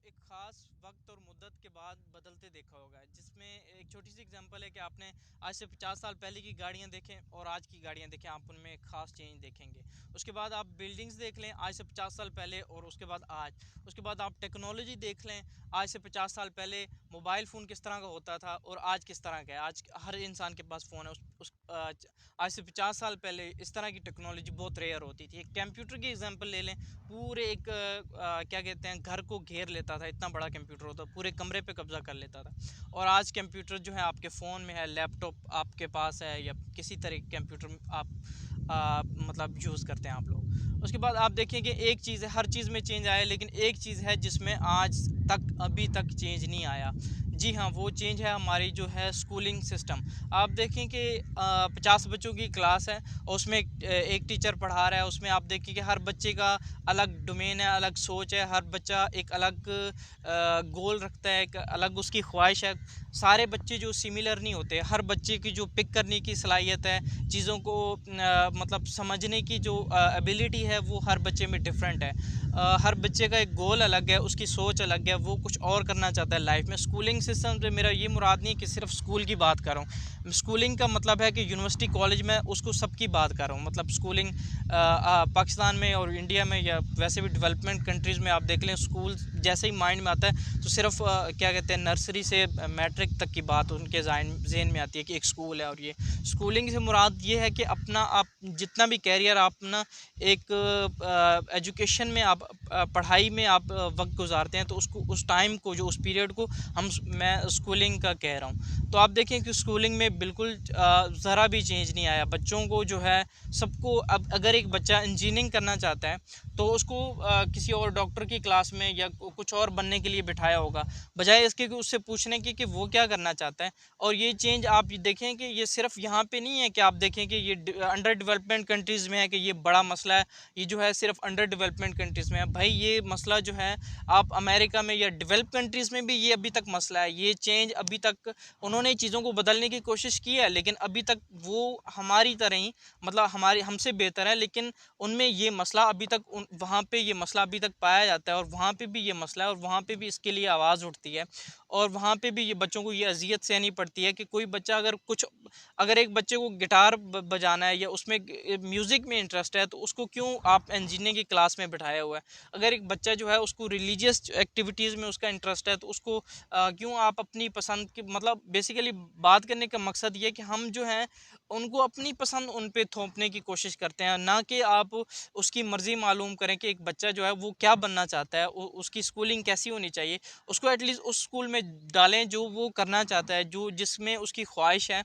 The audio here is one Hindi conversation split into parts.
एक ख़ास वक्त और मुद्दत के बाद बदलते देखा होगा, जिसमें एक छोटी सी एग्जांपल है कि आपने आज से 50 साल पहले की गाड़ियां देखें और आज की गाड़ियां देखें, आप उनमें एक ख़ास चेंज देखेंगे। उसके बाद आप बिल्डिंग्स देख लें आज से 50 साल पहले और उसके बाद आज। उसके बाद आप टेक्नोलॉजी देख लें आज से 50 साल पहले मोबाइल फ़ोन किस तरह का होता था और आज किस तरह का है। आज हर इंसान के पास फ़ोन है। आज से 50 साल पहले इस तरह की टेक्नोलॉजी बहुत रेयर होती थी। एक कंप्यूटर की एग्जांपल ले लें, पूरे एक क्या कहते हैं, घर को घेर लेता था। इतना बड़ा कंप्यूटर होता, पूरे कमरे पे कब्जा कर लेता था। और आज कंप्यूटर जो है आपके फ़ोन में है, लैपटॉप आपके पास है, या किसी तरह के कंप्यूटर आप मतलब यूज़ करते हैं आप लोग। उसके बाद आप देखें कि एक चीज़ है, हर चीज़ में चेंज आया, लेकिन एक चीज़ है जिसमें आज तक अभी तक चेंज नहीं आया। जी हाँ, वो चेंज है हमारी जो है स्कूलिंग सिस्टम। आप देखें कि 50 बच्चों की क्लास है और उसमें एक टीचर पढ़ा रहा है। उसमें आप देखें कि हर बच्चे का अलग डोमेन है, अलग सोच है। हर बच्चा एक अलग गोल रखता है, एक अलग उसकी ख्वाहिश है। सारे बच्चे जो सिमिलर नहीं होते। हर बच्चे की जो पिक करने की सलाहियत है, चीज़ों को मतलब समझने की जो एबिलिटी है, वो हर बच्चे में डिफरेंट है। हर बच्चे का एक गोल अलग है, उसकी सोच अलग है, वो कुछ और करना चाहता है लाइफ में। स्कूलिंग सिस्टम से मेरा ये मुराद नहीं कि सिर्फ स्कूल की बात कर रहा हूँ। स्कूलिंग का मतलब है कि यूनिवर्सिटी कॉलेज में उसको सबकी बात कर रहा हूँ। मतलब स्कूलिंग पाकिस्तान में और इंडिया में या वैसे भी डेवलपमेंट कंट्रीज़ में आप देख लें, स्कूल जैसे ही माइंड में आता है तो सिर्फ क्या कहते हैं, नर्सरी से मैट्रिक तक की बात उनके जहन में आती है कि एक स्कूल है। और ये स्कूलिंग से मुराद ये है कि अपना आप जितना भी कैरियर आप ना एक एजुकेशन में आप पढ़ाई में आप वक्त गुजारते हैं, तो उसको उस टाइम को जो उस पीरियड को मैं स्कूलिंग का कह रहा हूँ। तो आप देखें कि स्कूलिंग में बिल्कुल ज़रा भी चेंज नहीं आया। बच्चों को जो है सबको, अब अगर एक बच्चा इंजीनियरिंग करना चाहता है तो उसको किसी और डॉक्टर की क्लास में या कुछ और बनने के लिए बिठाया होगा, बजाय इसके कि उससे पूछने की कि वो क्या करना चाहता है। और ये चेंज आप देखें कि ये सिर्फ यहाँ पे नहीं है कि आप देखें कि ये अंडर डेवलपमेंट कंट्रीज़ में है कि ये बड़ा मसला है। ये जो है सिर्फ अंडर डेवलपमेंट कंट्रीज़ में है। भाई ये मसला जो है आप अमेरिका में या डेवलप कंट्रीज़ में भी ये अभी तक मसला है। ये चेंज अभी तक उन्होंने चीज़ों को बदलने की कोशिश की है, लेकिन अभी तक वो हमारी तरह ही, मतलब हमारी हमसे बेहतर है, लेकिन उनमें ये मसला अभी तक वहाँ पे ये मसला अभी तक पाया जाता है। और वहाँ पे भी ये मसला है और वहाँ पे भी इसके लिए आवाज़ उठती है। और वहाँ पे भी ये बच्चों को ये अजियत सहनी पड़ती है कि कोई बच्चा अगर एक बच्चे को गिटार बजाना है या उसमें म्यूज़िक में इंटरेस्ट है, तो उसको क्यों आप इंजीनियरिंग की क्लास में बिठाया हुआ है। अगर एक बच्चा जो है उसको रिलीजियस एक्टिविटीज़ में उसका इंटरेस्ट है, तो उसको क्यों आप अपनी पसंद की, मतलब बेसिकली बात करने का मकसद ये है कि हम जो हैं उनको अपनी पसंद उन पे थोपने की कोशिश करते हैं, ना कि आप उसकी मर्ज़ी मालूम करें कि एक बच्चा जो है वो क्या बनना चाहता है, उसकी स्कूलिंग कैसी होनी चाहिए। उसको एटलीस्ट उस स्कूल में डालें जो वो करना चाहता है, जो जिसमें उसकी ख्वाहिश है,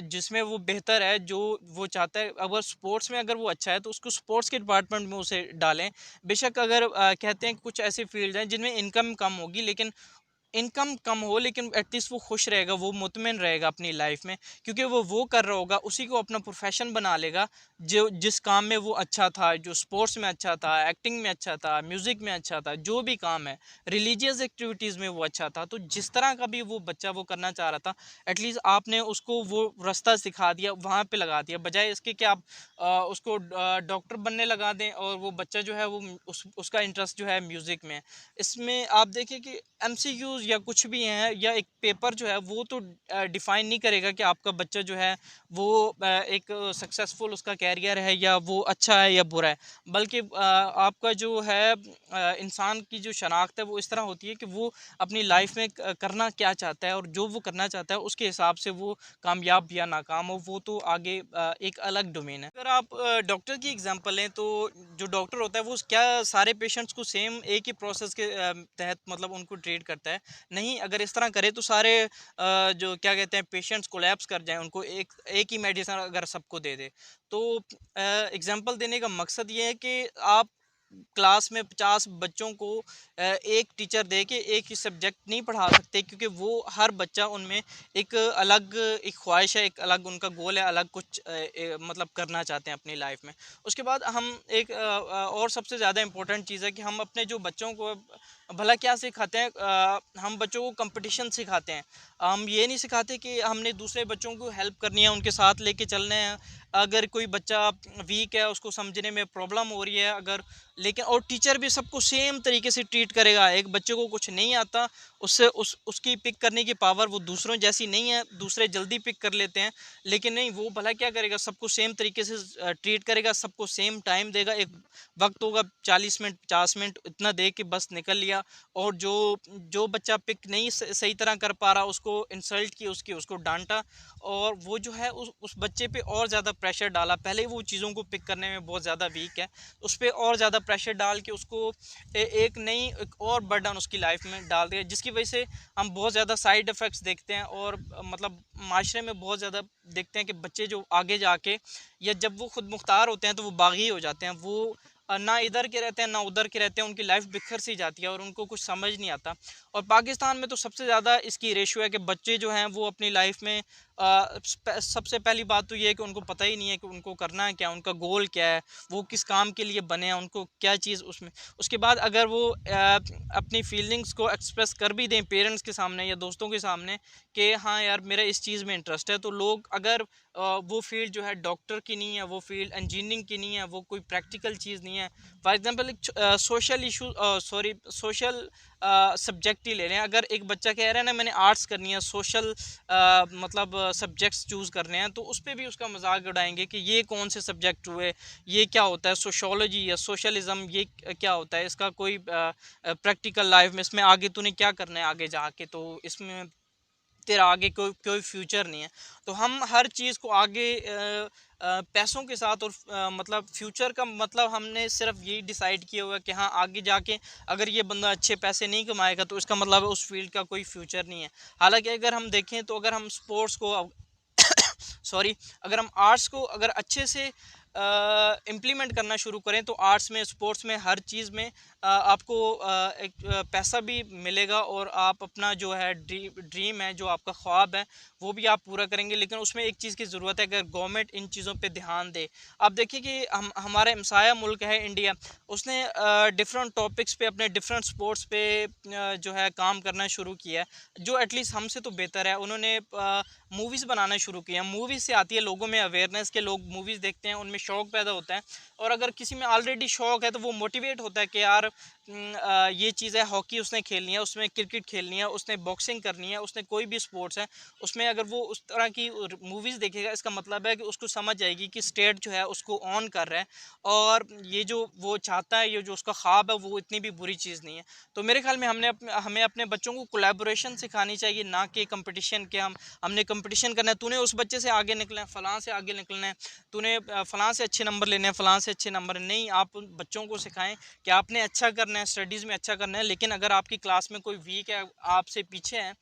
जिसमें वो बेहतर है, जो वो चाहता है। अगर स्पोर्ट्स में अगर वो अच्छा है तो उसको स्पोर्ट्स के डिपार्टमेंट में उसे डालें। बेशक अगर कहते हैं कि कुछ ऐसे फील्ड हैं जिनमें इनकम कम होगी, लेकिन इनकम कम हो लेकिन एटलीस्ट वो खुश रहेगा, वो मुतमिन रहेगा अपनी लाइफ में, क्योंकि वो कर रहा होगा, उसी को अपना प्रोफेशन बना लेगा। जो जिस काम में वो अच्छा था, जो स्पोर्ट्स में अच्छा था, एक्टिंग में अच्छा था, म्यूज़िक में अच्छा था, जो भी काम है, रिलीजियस एक्टिविटीज़ में वो अच्छा था, तो जिस तरह का भी वो बच्चा वो करना चाह रहा था, एटलीस्ट आपने उसको वो रास्ता सिखा दिया, वहाँ पे लगा दिया, बजाय इसके कि आप उसको डॉक्टर बनने लगा दें और वो बच्चा जो है वो उसका इंटरेस्ट जो है म्यूज़िक में है। इसमें आप देखिए कि एमसीक्यूज़ या कुछ भी हैं या एक पेपर जो है वो तो डिफ़ाइन नहीं करेगा कि आपका बच्चा जो है वो एक सक्सेसफुल उसका कैरियर है या वो अच्छा है या बुरा है। बल्कि आपका जो है इंसान की जो शनाख्त है वो इस तरह होती है कि वो अपनी लाइफ में करना क्या चाहता है, और जो वो करना चाहता है उसके हिसाब से वो कामयाब या नाकाम हो, वो तो आगे एक अलग डोमेन है। अगर आप डॉक्टर की एग्जांपल लें तो जो डॉक्टर होता है वो क्या सारे पेशेंट्स को सेम एक ही प्रोसेस के तहत मतलब उनको ट्रीट करता है? नहीं। अगर इस तरह करे तो सारे जो क्या कहते हैं पेशेंट्स कोलैप्स कर जाएँ, उनको एक ही मेडिसिन अगर सबको दे दे। तो एग्जांपल देने का मकसद ये है कि आप क्लास में 50 बच्चों को एक टीचर दे के एक ही सब्जेक्ट नहीं पढ़ा सकते, क्योंकि वो हर बच्चा उनमें एक अलग एक ख्वाहिश है, एक अलग उनका गोल है, अलग कुछ मतलब करना चाहते हैं अपनी लाइफ में। उसके बाद हम एक और सबसे ज़्यादा इम्पोर्टेंट चीज़ है कि हम अपने जो बच्चों को भला क्या सिखाते हैं, हम बच्चों को कंपटीशन सिखाते हैं। हम ये नहीं सिखाते कि हमने दूसरे बच्चों को हेल्प करनी है, उनके साथ लेके चलना है। अगर कोई बच्चा वीक है, उसको समझने में प्रॉब्लम हो रही है अगर, लेकिन और टीचर भी सबको सेम तरीके से ट्रीट करेगा। एक बच्चे को कुछ नहीं आता, उससे उसकी पिक करने की पावर वो दूसरों जैसी नहीं है, दूसरे जल्दी पिक कर लेते हैं। लेकिन नहीं, वो भला क्या करेगा, सबको सेम तरीके से ट्रीट करेगा, सबको सेम टाइम देगा। एक वक्त होगा 40 मिनट 50 मिनट इतना दे के बस निकल लिया। और जो जो बच्चा पिक नहीं सही तरह कर पा रहा, उसको इंसल्ट की, उसको डांटा, और वो जो है उस बच्चे पे और ज़्यादा प्रेशर डाला। पहले ही वो चीज़ों को पिक करने में बहुत ज़्यादा वीक है, उस पर और ज़्यादा प्रेशर डाल के उसको एक और बर्डन उसकी लाइफ में डाल दिया, जिसकी वजह से हम बहुत ज़्यादा साइड इफ़ेक्ट्स देखते हैं। और मतलब माशरे में बहुत ज़्यादा देखते हैं कि बच्चे जो आगे जाके, या जब वो खुद मुख्तार होते हैं तो वो बागी हो जाते हैं। वो ना इधर के रहते हैं ना उधर के रहते हैं, उनकी लाइफ बिखर सी जाती है और उनको कुछ समझ नहीं आता। और पाकिस्तान में तो सबसे ज़्यादा इसकी रेशो है कि बच्चे जो हैं वो अपनी लाइफ में सबसे पहली बात तो ये है कि उनको पता ही नहीं है कि उनको करना है क्या, उनका गोल क्या है, वो किस काम के लिए बने हैं, उनको क्या चीज़ उसमें। उसके बाद अगर वो अपनी फीलिंग्स को एक्सप्रेस कर भी दें पेरेंट्स के सामने या दोस्तों के सामने कि हाँ यार मेरा इस चीज़ में इंटरेस्ट है, तो लोग अगर वो फील्ड जो है डॉक्टर की नहीं है, वो फील्ड इंजीनियरिंग की नहीं है, वो कोई प्रैक्टिकल चीज़ नहीं है। फॉर एग्जांपल एक social issue, sorry social subject ही ले लें। अगर एक बच्चा कह रहा है ना मैंने आर्ट्स करनी है, सोशल मतलब सब्जेक्ट्स चूज़ करने हैं, तो उस पर भी उसका मजाक उड़ाएंगे कि ये कौन से सब्जेक्ट हुए, ये क्या होता है सोशोलॉजी या सोशलिज़म, ये क्या होता है, इसका कोई प्रैक्टिकल लाइफ में इसमें आगे तूने क्या करना है आगे जाके, तो इसमें तेरा आगे कोई कोई फ्यूचर नहीं है। तो हम हर चीज़ को आगे पैसों के साथ और मतलब फ्यूचर का मतलब हमने सिर्फ यही डिसाइड किया हुआ है कि हाँ आगे जाके अगर ये बंदा अच्छे पैसे नहीं कमाएगा तो इसका मतलब है उस फील्ड का कोई फ्यूचर नहीं है। हालांकि अगर हम देखें तो अगर हम स्पोर्ट्स को सॉरी अगर हम आर्ट्स को अगर अच्छे से इम्प्लीमेंट करना शुरू करें तो आर्ट्स में स्पोर्ट्स में हर चीज़ में आपको एक पैसा भी मिलेगा, और आप अपना जो है ड्रीम है, जो आपका ख्वाब है, वो भी आप पूरा करेंगे। लेकिन उसमें एक चीज़ की ज़रूरत है, अगर गवर्नमेंट इन चीज़ों पे ध्यान दे। आप देखिए कि हमारा हमसाया मुल्क है इंडिया, उसने डिफरेंट टॉपिक्स पे अपने डिफरेंट स्पोर्ट्स पे जो है काम करना शुरू किया है, जो एटलीस्ट हमसे तो बेहतर है। उन्होंने मूवीज़ बनाना शुरू किया। मूवीज़ से आती है लोगों में अवेयरनेस के, लोग मूवीज़ देखते हैं, उनमें शौक़ पैदा होता है। और अगर किसी में ऑलरेडी शौक़ है तो वो मोटिवेट होता है कि यार ये चीज़ है, हॉकी उसने खेलनी है, उसमें क्रिकेट खेलनी है, उसने बॉक्सिंग करनी है, उसने कोई भी स्पोर्ट्स है उसमें अगर वो उस तरह की मूवीज़ देखेगा, इसका मतलब है कि उसको समझ आएगी कि स्टेट जो है उसको ऑन कर रहा है, और ये जो वो चाहता है, ये जो उसका ख्वाब है, वो इतनी भी बुरी चीज़ नहीं है। तो मेरे ख्याल में हमें अपने बच्चों को कोलैबोरेशन सिखानी चाहिए, ना कि कंपटीशन के। हमने कंपटीशन करना है, तूने उस बच्चे से आगे निकलना है, फ़लाँ से आगे निकलना है, तूने फ़लाँ से अच्छे नंबर लेने हैं, फ़लाँ से अच्छे नंबर नहीं। आप बच्चों को सिखाएं कि आपने अच्छा करना है, स्टडीज़ में अच्छा करना है, लेकिन अगर आपकी क्लास में कोई वीक है, आपसे पीछे है,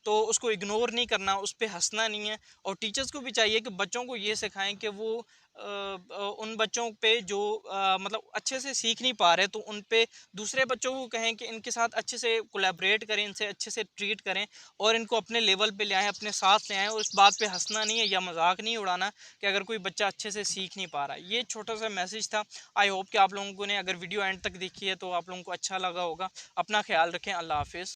तो उसको इग्नोर नहीं करना, उस पे हंसना नहीं है। और टीचर्स को भी चाहिए कि बच्चों को ये सिखाएं कि वो उन बच्चों पे जो मतलब अच्छे से सीख नहीं पा रहे, तो उन पे दूसरे बच्चों को कहें कि इनके साथ अच्छे से कोलैबोरेट करें, इनसे अच्छे से ट्रीट करें, और इनको अपने लेवल पे ले आएँ, अपने साथ ले आएँ। और इस बात पे हंसना नहीं है या मजाक नहीं उड़ाना कि अगर कोई बच्चा अच्छे से सीख नहीं पा रहा। ये छोटा सा मैसेज था। आई होप कि आप लोगों ने अगर वीडियो एंड तक देखी है तो आप लोगों को अच्छा लगा होगा। अपना ख्याल रखें। अल्लाह हाफिज़।